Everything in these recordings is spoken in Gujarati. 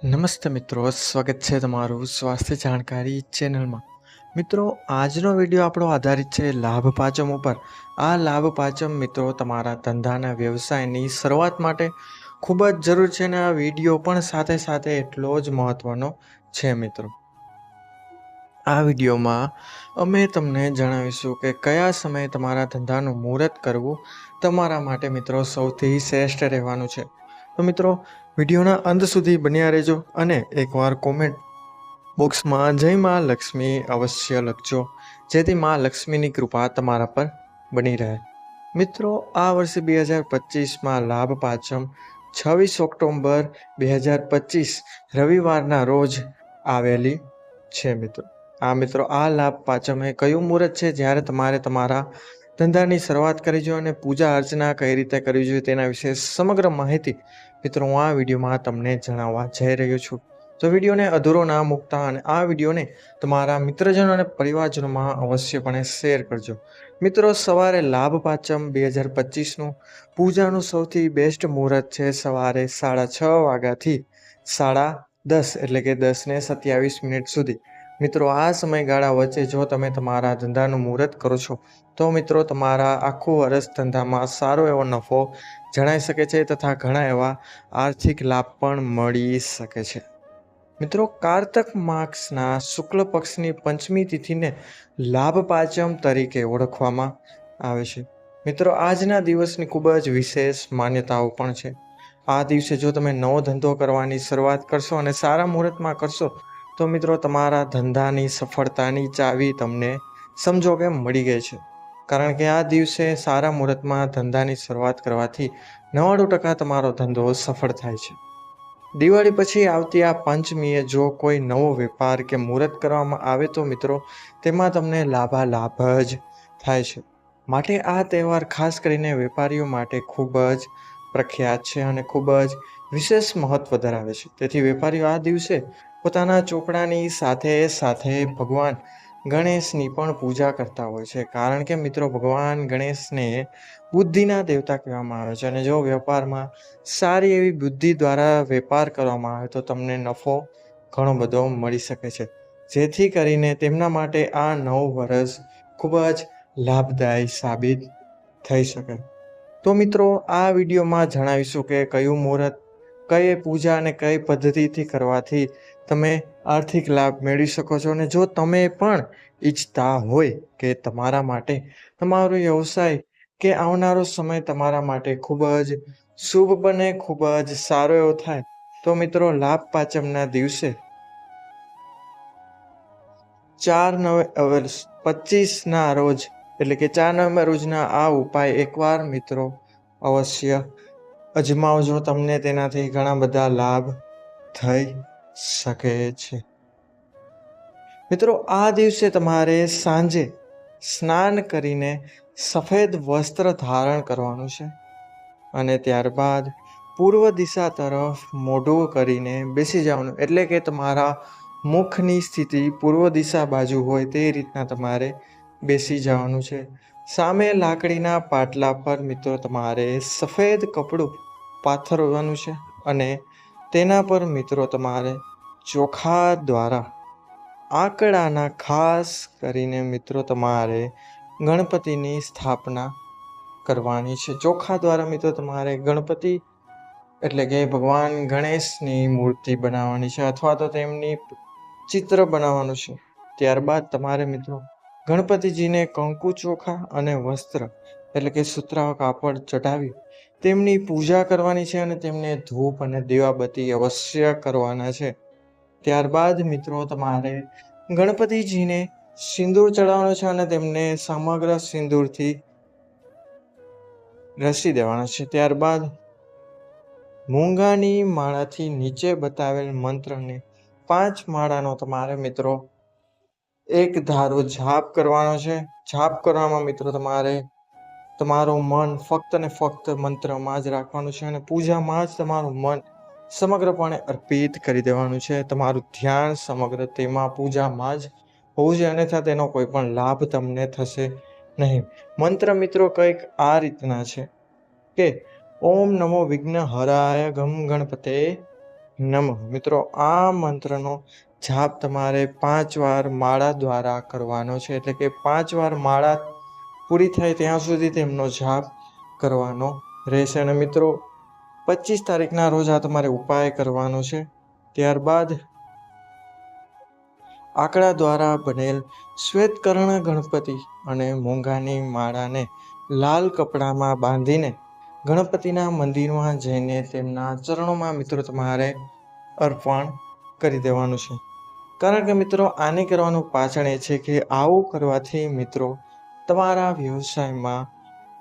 નમસ્તે મિત્રો, સ્વાગત છે તમારું સ્વાસ્થ્ય જાણકારી ચેનલમાં. મિત્રો, આજનો વિડીયો આપણો આધારિત છે લાભ પાંચમ ઉપર. આ લાભ પાંચમ મિત્રો તમારા ધંધાના વ્યવસાયની શરૂઆત માટે ખૂબ જ જરૂર છે અને આ વિડીયો પણ સાથે સાથે એટલો જ મહત્વનો છે મિત્રો. આ વિડીયોમાં અમે તમને જણાવીશું કે કયા સમયે તમારા ધંધાનું મુહૂર્ત કરવું તમારા માટે મિત્રો સૌથી શ્રેષ્ઠ રહેવાનું છે. તો મિત્રો, વિડીયોના અંત સુધી બન્યા રહેજો અને એકવાર કોમેન્ટ બોક્સમાં જય માં લક્ષ્મી અવશ્ય લખજો, જેથી માં લક્ષ્મીની કૃપા તમારા પર બની રહે. મિત્રો, આ વર્ષે 2025માં લાભ પાંચમ 26 ઓક્ટોબર 2025 રવિવારના રોજ આવેલી છે મિત્રો. આ લાભ પાંચમે કયું મુહૂર્ત છે જ્યારે તમારે તમારા ધંધાની શરૂઆત કરવી જોઈએ અને પૂજા અર્ચના કઈ રીતે કરવી જોઈએ તેના વિશે સમગ્ર માહિતી મિત્રો હું આ વિડીયોમાં તમને જણાવવા જઈ રહ્યો છું. તો વિડીયોને અધૂરો ના મૂકતા અને આ વિડીયોને તમારા મિત્રજનો અને પરિવારજનોમાં અવશ્યપણે શેર કરજો. મિત્રો, સવારે લાભ પાંચમ 2025નું પૂજાનું સૌથી બેસ્ટ મુહૂર્ત છે સવારે 6:30 વાગ્યાથી 10:30 એટલે કે 10:27 સુધી. મિત્રો, આ સમયગાળા વચ્ચે જો તમે તમારા ધંધાનું મુહૂર્ત કરો છો તો મિત્રો તમારા આખું વર્ષ ધંધામાં સારો એવો નફો જણાઈ શકે છે તથા ઘણા એવા આર્થિક લાભ પણ મળી શકે છે. મિત્રો, કારતક માસના શુક્લ પક્ષની પંચમી તિથિને લાભ પાંચમ તરીકે ઓળખવામાં આવે છે. મિત્રો, આજના દિવસની ખૂબ જ વિશેષ માન્યતાઓ પણ છે. આ દિવસે જો તમે નવો ધંધો કરવાની શરૂઆત કરશો અને સારા મુહૂર્તમાં કરશો તો મિત્રો તમારા ધંધાની સફળતાની ચાવી તમને સમજો કે મળી ગઈ છે. કારણ કે આ દિવસે સારા મુહૂર્તમાં ધંધાની શરૂઆત કરવાથી 99% તમારો ધંધો સફળ થાય છે. દિવાળી પછી આવતી આ પંચમીએ જો કોઈ નવો વેપાર કે મુહૂર્ત કરવામાં આવે તો મિત્રો તેમાં તમને લાભાલાભ જ થાય છે. માટે આ તહેવાર ખાસ કરીને વેપારીઓ માટે ખૂબ જ પ્રખ્યાત છે અને ખૂબ જ વિશેષ મહત્વ ધરાવે છે. તેથી વેપારીઓ આ દિવસે પોતાના ચોપડાની સાથે સાથે ભગવાન ગણેશની પણ પૂજા કરતા હોય છે. કારણ કે મિત્રો ભગવાન ગણેશને બુદ્ધિના દેવતા કહેવામાં આવે છે અને જો વેપારમાં સારી એવી બુદ્ધિ દ્વારા વેપાર કરવામાં આવે તો તમને નફો ઘણો બધો મળી શકે છે. જેથી કરીને તેમના માટે આ નવું વર્ષ ખૂબ જ લાભદાયી સાબિત થઈ શકે. તો મિત્રો, આ વિડીયોમાં જણાવીશું કે કયું મુહૂર્ત, કઈ પૂજા અને કઈ પદ્ધતિથી કરવાથી તમે આર્થિક લાભ મેળવી શકો છો. અને જો તમે પણ ઈચ્છતા હોય કે તમારા માટે તમારો વ્યવસાય કે આવનારો સમય તમારા માટે ખૂબ જ શુભ બને, ખૂબ જ સારો એવો થાય તો મિત્રો લાભ પાંચમના દિવસે 4/9/25ના રોજ એટલે કે 4 નવેમ્બર રોજના આ ઉપાય એકવાર મિત્રો અવશ્ય અજમાવજો. તમને તેનાથી ઘણા બધા લાભ થઈ શકે છે. મિત્રો, આ દિવસે તમારે સાંજે સ્નાન કરીને સફેદ વસ્ત્ર ધારણ કરવાનું છે અને ત્યારબાદ પૂર્વ દિશા તરફ મોઢું કરીને બેસી જવાનું. એટલે કે તમારા મુખની સ્થિતિ પૂર્વ દિશા બાજુ હોય તે રીતના તમારે બેસી જવાનું છે. સામે લાકડીના પાટલા પર મિત્રો તમારે સફેદ કપડું પાથરવાનું છે અને તેના પર મિત્રો તમારે ચોખા દ્વારા આંકડાના ખાસ કરીને મિત્રો તમારે ગણપતિની સ્થાપના કરવાની છે. ચોખા દ્વારા મિત્રો તમારે ગણપતિ એટલે કે ભગવાન ગણેશની મૂર્તિ બનાવવાની છે અથવા તો તેમની ચિત્ર બનાવવાનું છે. ત્યારબાદ તમારે મિત્રો ગણપતિજીને કંકુ ચોખા અને વસ્ત્ર એટલે કે સુતરાઉ કાપડ ચઢાવી તેમની પૂજા કરવાની છે અને તેમને ધૂપ અને દીવાબત્તી અવશ્ય કરવાના છે. ત્યારબાદ મિત્રો તમારે ગણપતિજીને સિંદૂર ચડાવવાનો છે અને તેમને સમગ્ર સિંદૂરથી રસી દેવાના છે. ત્યારબાદ મૂંગાની માળાથી નીચે બતાવેલ મંત્રને 5 માળાનો તમારે મિત્રો એક ધારો જાપ કરવાનો છે. જાપ કરવામાં મિત્રો તમારે તમારું મન ફક્ત ને ફક્ત મંત્રમાં જ રાખવાનું છે અને પૂજામાં જ તમારું મન સમગ્રપણે અર્પિત કરી દેવાનું છે. તમારું ધ્યાન સમગ્ર તેમાં પૂજામાં જ હોવું જોઈએ, અન્યથા તેનો કોઈ પણ લાભ તમને થશે નહીં. મંત્ર મિત્રો કંઈક આ રીતના છે કે ઓમ નમો વિઘ્ન હરાય ગમ ગણપતે નમઃ. મિત્રો, આ મંત્રનો જાપ તમારે 5 વાર માળા દ્વારા કરવાનો છે. એટલે કે 5 વાર માળા પૂરી થાય ત્યાં સુધી તેમનો જાપ કરવાનો રહેશે. અને મિત્રો, 25 તારીખના રોજ આ તમારે ઉપાય કરવાનો છે. ત્યારબાદ આકડા દ્વારા બનેલ શ્વેતકર્ણ ગણપતિ અને મૂંગાની માળાને લાલ કપડામાં બાંધીને ગણપતિના મંદિરમાં જઈને તેમના ચરણોમાં મિત્રો તમારે અર્પણ કરી દેવાનું છે. કારણ કે મિત્રો, આને કરવાનું પાછળ એ છે કે આવું કરવાથી મિત્રો તમારા વ્યવસાયમાં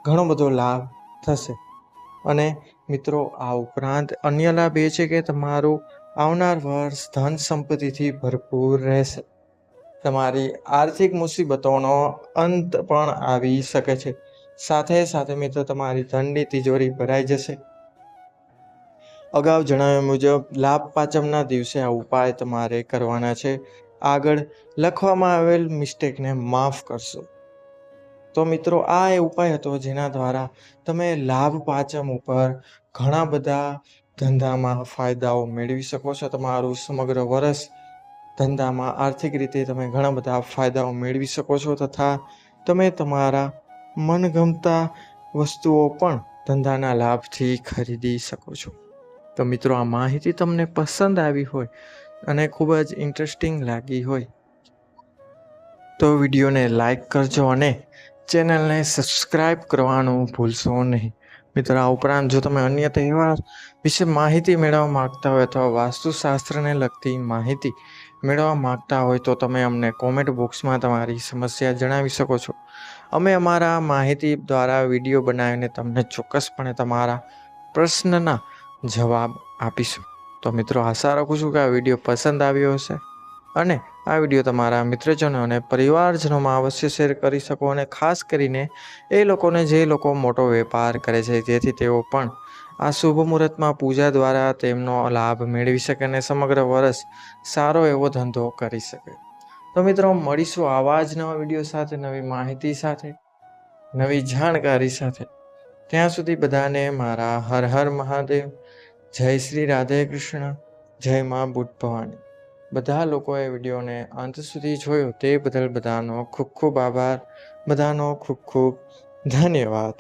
ઘણો બધો લાભ થશે. અને મિત્રો, આ ઉપરાંત અન્ય લાભ એ છે કે તમારું આવનાર વર્ષ ધન સંપત્તિથી ભરપૂર રહેશે. તમારી આર્થિક મુસીબતોનો અંત પણ આવી શકે છે. સાથે સાથે મિત્રો, તમારી ધનની તિજોરી ભરાઈ જશે. અગાઉ જણાવ્યા મુજબ લાભ પાંચમના દિવસે આ ઉપાય તમારે કરવાના છે. આગળ લખવામાં આવેલ મિસ્ટેકને માફ કરશો. તો મિત્રો, આ એ ઉપાય હતો જેના દ્વારા તમે લાભ પાંચમ ઉપર ઘણા બધા ધંધામાં ફાયદાઓ મેળવી શકો છો. તમારું સમગ્ર વર્ષ ધંધામાં આર્થિક રીતે તમે ઘણા બધા ફાયદાઓ મેળવી શકો છો તથા તમે તમારા મનગમતા વસ્તુઓ પણ ધંધાના લાભથી ખરીદી શકો છો. તો મિત્રો, આ માહિતી તમને પસંદ આવી હોય અને ખૂબ જ ઇન્ટરેસ્ટિંગ લાગી હોય તો વિડીયોને લાઈક કરજો અને ચેનલને સબસ્ક્રાઈબ કરવાનું ભૂલશો નહીં. મિત્રો, આ ઉપરાંત જો તમે અન્ય તહેવાર વિશે માહિતી મેળવવા માગતા હોય અથવા વાસ્તુશાસ્ત્રને લગતી માહિતી મેળવવા માગતા હોય તો તમે અમને કોમેન્ટ બોક્સમાં તમારી સમસ્યા જણાવી શકો છો. અમે અમારા માહિતી દ્વારા વિડીયો બનાવીને તમને ચોક્કસપણે તમારા પ્રશ્નના જવાબ આપીશું. તો મિત્રો, આશા રાખું છું કે આ વિડીયો પસંદ આવ્યો હશે અને આ વિડીયો તમારા મિત્રજનો અને પરિવારજનોમાં અવશ્ય શેર કરી શકો. અને ખાસ કરીને એ લોકોને જે લોકો મોટો વેપાર કરે છે જેથી તેઓ પણ આ શુભ મુહૂર્તમાં પૂજા દ્વારા તેમનો લાભ મેળવી શકે અને સમગ્ર વર્ષ સારો એવો ધંધો કરી શકે. તો મિત્રો, મળીશું આવા જ નવા વિડીયો સાથે, નવી માહિતી સાથે, નવી જાણકારી સાથે. ત્યાં સુધી બધાને મારા હર હર મહાદેવ, જય શ્રી રાધે કૃષ્ણ, જય મા બુટ ભવાની. બધા લોકોએ વિડીયોને અંત સુધી જોયો તે બદલ બધાનો ખૂબ ખૂબ આભાર. બધાનો ખૂબ ખૂબ ધન્યવાદ.